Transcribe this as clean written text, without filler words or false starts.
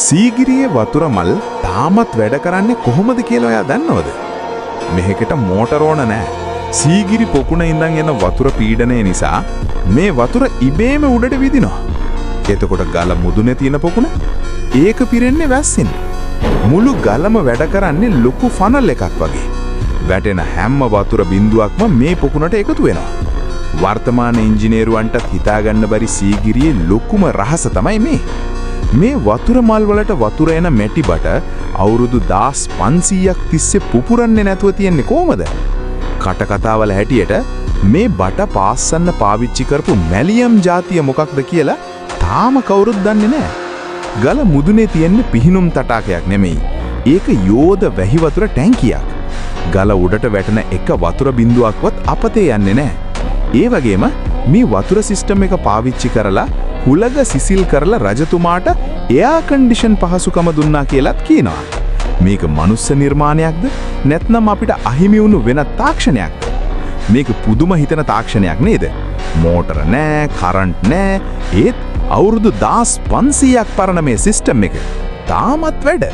සීගිරියේ වතුර මල් තාමත් වැඩ කරන්නේ කොහොමද කියලා ඔයා දන්නවද? මෙහෙකට මෝටර ඕන නැහැ. සීගිරි පොකුණ ඉඳන් එන වතුර පීඩනය නිසා මේ වතුර ඉබේම උඩට විදිනවා. එතකොට ගල මුදුනේ තියෙන පොකුණ ඒක පිරෙන්නේ වැස්සෙන්. මුළු ගලම වැඩ කරන්නේ ලොකු ෆනල් එකක් වගේ. වැටෙන හැම වතුර බිඳුවක්ම මේ පොකුණට එකතු වෙනවා. වර්තමාන ඉංජිනේරුවන්ටත් හිතාගන්න බැරි සීගිරියේ ලොකුම රහස තමයි මේ. මේ වතුර මල් වලට වතුර එන මැටි බට අවුරුදු 1500ක් තිස්සේ පුපුරන්නේ නැතුව තියන්නේ කොහමද? කටකතාවල හැටියට මේ බට පාස්සන්න පාවිච්චි කරපු මැලියම් జాතිය මොකක්ද කියලා තාම කවුරුත් දන්නේ නැහැ. ගල මුදුනේ තියෙන පිහිනුම් තටාකයක් නෙමෙයි. ඒක යෝධ වැහි වතුර ටැංකියක්. ගල උඩට වැටෙන එක වතුර බිඳුවක්වත් අපතේ යන්නේ නැහැ. ඒ වගේම මේ වතුර සිස්ටම් එක පාවිච්චි කරලා හුලග සිසිල් කරලා රජතුමාට එයා කන්ඩිෂන් පහසුකම දුන්නා කියලාත් කියනවා. මේක මනුස්ස නිර්මාණයක්ද නැත්නම් අපිට අහිමි වුණු වෙනත් තාක්ෂණයක්ද? මේක පුදුම හිතන තාක්ෂණයක් නේද? මෝටර නෑ, කරන්ට් නෑ, ඒත් අවුරුදු 1500ක් පරණ මේ සිස්ටම් එක තාමත් වැඩ.